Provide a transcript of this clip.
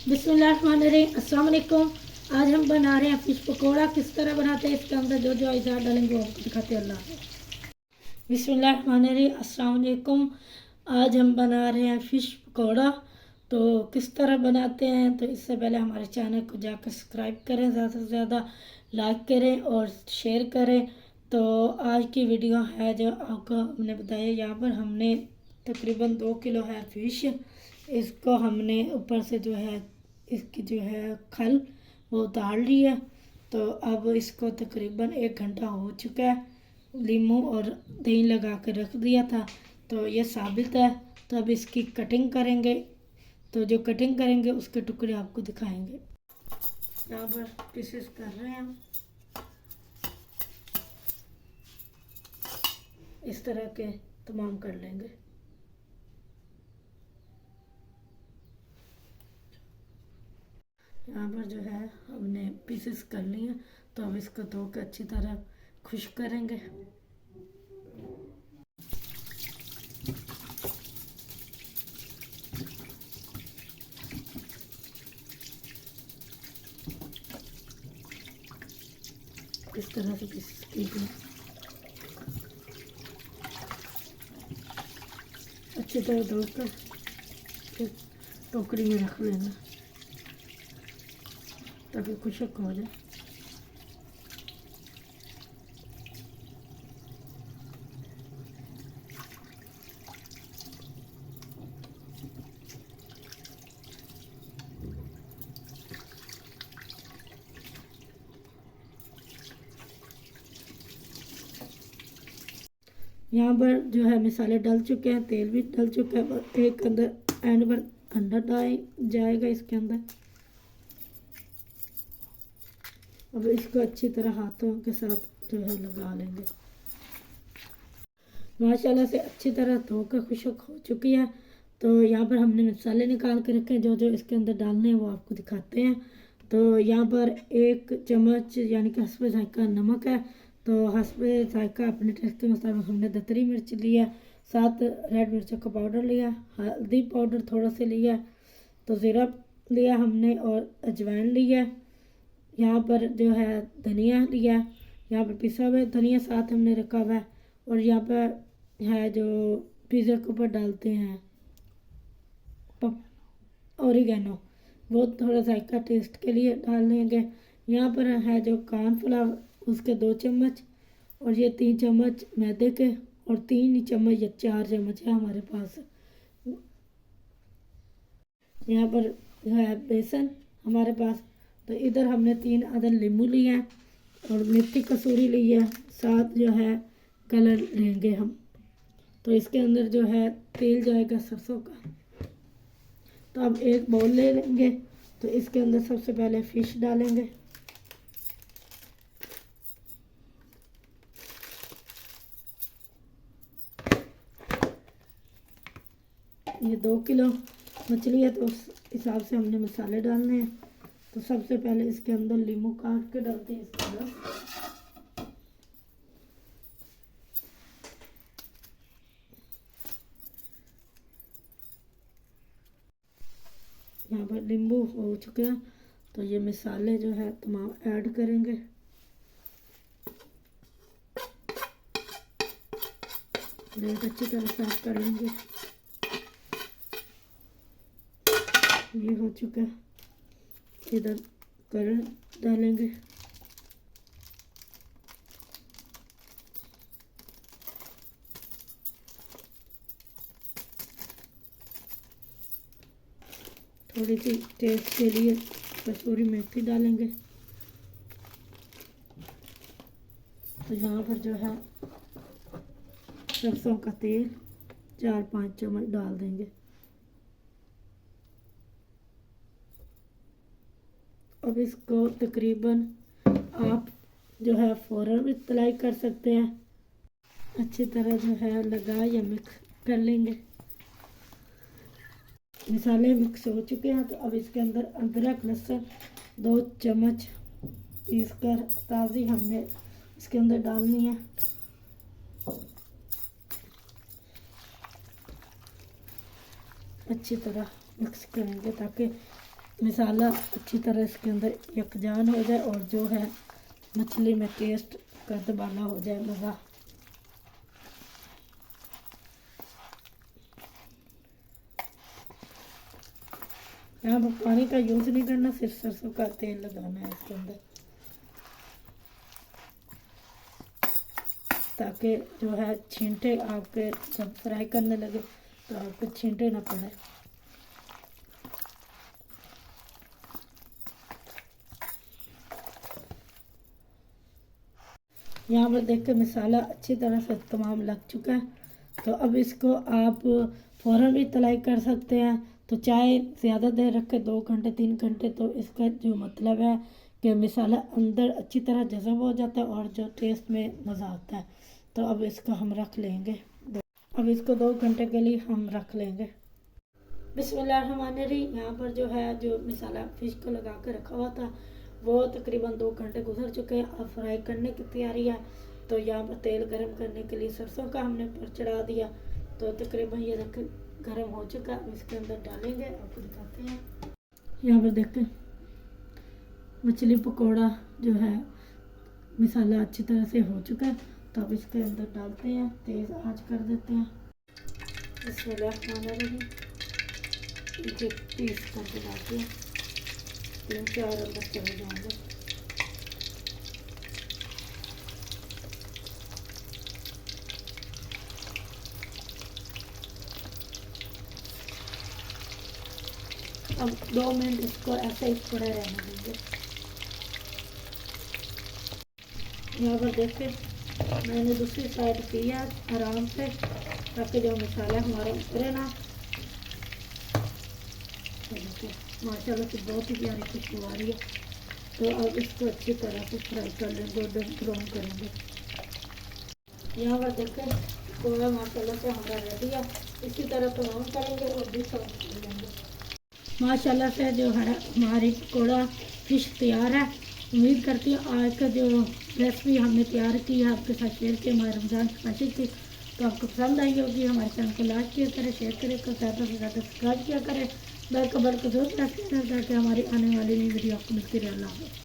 बिस्मिल्लाहिर्रहमानिर्रहीम, अस्सलाम वालेकुम। आज हम बना रहे हैं फिश पकौड़ा। किस तरह बनाते हैं, इसके अंदर जो जो अज़ार डालेंगे वो आपको दिखाते हैं। अल्लाह बिस्मिल्लाहिर्रहमानिर्रहीम, अस्सलाम वालेकुम। आज हम बना रहे हैं फ़िश पकौड़ा। तो किस तरह बनाते हैं, तो इससे पहले हमारे चैनल को जाकर सब्सक्राइब करें, ज़्यादा से ज़्यादा लाइक करें और शेयर करें। तो आज की वीडियो है जो आपको हमने बताया, यहाँ पर हमने तकरीबन 2 किलो है फ़िश। इसको हमने ऊपर से जो है इसकी जो है खल वो उतार ली है। तो अब इसको तकरीबन 1 घंटा हो चुका है। लीमू और दही लगा कर रख दिया था, तो ये साबित है। तो अब इसकी कटिंग करेंगे। तो जो कटिंग करेंगे उसके टुकड़े आपको दिखाएंगे। यहाँ पर पीसेस कर रहे हैं हम, इस तरह के तमाम कर लेंगे। यहाँ पर जो है हमने पीसेस कर लिए, तो अब इसको धो के अच्छी तरह खुश्क करेंगे। इस तरह से पीसेस कीजिए, अच्छी तरह धोकर फिर टोकरी में रख लेना ताकि खुश्क हो जाए। यहाँ पर जो है मसाले डल चुके हैं, तेल भी डल चुका है और एक अंदर एंड पर अंडा डाल जाएगा इसके अंदर। अब इसको अच्छी तरह हाथों के साथ जो है लगा लेंगे। माशाल्लाह से अच्छी तरह धोकर खुश्क हो चुकी है। तो यहाँ पर हमने मसाले निकाल के रखे हैं, जो जो इसके अंदर डालने हैं वो आपको दिखाते हैं। तो यहाँ पर 1 चम्मच यानी कि हस्बे जायका नमक है। तो हस्बे जायका अपने टेस्ट के मुताबिक हमने दतरी मिर्च लिया, 7 रेड मिर्चों का पाउडर लिया, हल्दी पाउडर थोड़ा सा लिया, तो ज़ीरा लिया हमने और अजवाइन लिया। यहाँ पर जो है धनिया लिया, यहाँ पर पिसा हुआ धनिया साथ हमने रखा हुआ है। और यहाँ पर है जो पिज़्ज़ा के ऊपर डालते हैं ओरिगेनो, वो थोड़ा जायका टेस्ट के लिए डाल लेंगे। यहाँ पर है जो कॉर्नफ्लावर, उसके 2 चम्मच, और ये 3 चम्मच मैदे के, और 3 चम्मच या 4 चम्मच है हमारे पास। यहाँ पर जो है बेसन हमारे पास। तो इधर हमने 3 अदद नींबू लिए हैं और मेथी कसूरी ली है, साथ जो है कलर लेंगे हम। तो इसके अंदर जो है तेल जाएगा सरसों का। तो अब एक बाउल ले लेंगे, तो इसके अंदर सबसे पहले फ़िश डालेंगे। ये 2 किलो मछली है, तो उस हिसाब से हमने मसाले डालने हैं। तो सबसे पहले इसके अंदर नींबू काट के डालते हैं इसके अंदर। यहाँ पर नींबू हो चुके हैं, तो ये मसाले जो है तमाम ऐड करेंगे। प्लेट अच्छी तरह साफ कर लेंगे। ये हो चुका है, इधर कलर डालेंगे। थोड़ी सी टेस्ट के लिए कसूरी मेथी डालेंगे। तो यहाँ पर जो है सरसों का तेल 4-5 चम्मच डाल देंगे। अब इसको तकरीबन आप जो है फ़ौरन भी तलाई कर सकते हैं। अच्छी तरह जो है लगा या मिक्स कर लेंगे। मसाले मिक्स हो चुके हैं, तो अब इसके अंदर अदरक लहसुन 2 चम्मच पीस कर ताज़ी हमने इसके अंदर डालनी है। अच्छी तरह मिक्स करेंगे ताकि मसाला अच्छी तरह इसके अंदर यकजान हो जाए और जो है मछली में टेस्ट का तबादला हो जाए मज़ा। यहाँ पर पानी का यूज़ नहीं करना, सिर्फ सरसों का तेल लगाना है इसके अंदर, ताकि जो है छींटे आपके जब फ्राई करने लगे तो आपको छींटे ना पड़े। यहाँ पर देख के मसाला अच्छी तरह से तमाम लग चुका है। तो अब इसको आप फ़ौरन भी तलाई कर सकते हैं, तो चाहे ज़्यादा देर रख के 2 घंटे 3 घंटे, तो इसका जो मतलब है कि मसाला अंदर अच्छी तरह जज़ब हो जाता है और जो टेस्ट में मज़ा आता है। तो अब इसको हम रख लेंगे, अब इसको 2 घंटे के लिए हम रख लेंगे। बिस्मिल्लाहिर्रहमानिर्रहीम। यहाँ पर जो है जो मसाला फ़िश को लगा कर रखा हुआ था वो तकरीबन 2 घंटे गुजर चुके हैं। अब फ्राई करने की तैयारी है। तो यहाँ पर तेल गरम करने के लिए सरसों का हमने पर चढ़ा दिया, तो तकरीबन ये देखें गरम हो चुका है। इसके अंदर डालेंगे, आपको दिखाते हैं। यहाँ पर देखें मछली पकौड़ा जो है मसाला अच्छी तरह से हो चुका है। तो अब इसके अंदर डालते हैं, तेज़ आंच कर देते हैं। बिस्मिल्लाहिर्रहमानिर्रहीम। एक पीस करके डालते हैं, 3-4 अंदर चले जाएंगे। अब 2 मिनट इसको ऐसे ही पड़े रहने देंगे। यहाँ पर देखें मैंने दूसरी साइड किया आराम से, ताकि जो मसाला हमारा उतरे ना। माशाल्लाह से बहुत ही प्यारी खुशबू आ रही है। तो अब इसको अच्छी तरह से फ्राई कर लेंगे, गोल्डन ब्राउन करेंगे। यहाँ पर देखें पकौड़ा माशाल्लाह से हमारा रेडी है। इसी तरह तमाम करेंगे और भी सर्व कर लेंगे। माशाल्लाह से जो है हमारी पकौड़ा फ़िश तैयार है। उम्मीद करती हूँ आज का जो रेसिपी हमने तैयार की है आपके साथ शेयर किया हमारे रमज़ान स्पेशल की, तो आपको पसंद आई होगी। हमारे चैनल को लाइक किया करें, शेयर करें, तो ज़्यादा से ज़्यादा सब्सक्राइब किया करें, बेल का बटन जरूर प्रेस करें ताकि हमारी आने वाली नई वीडियो आपको मिलती रहे। अल्लाह हाफ़िज़।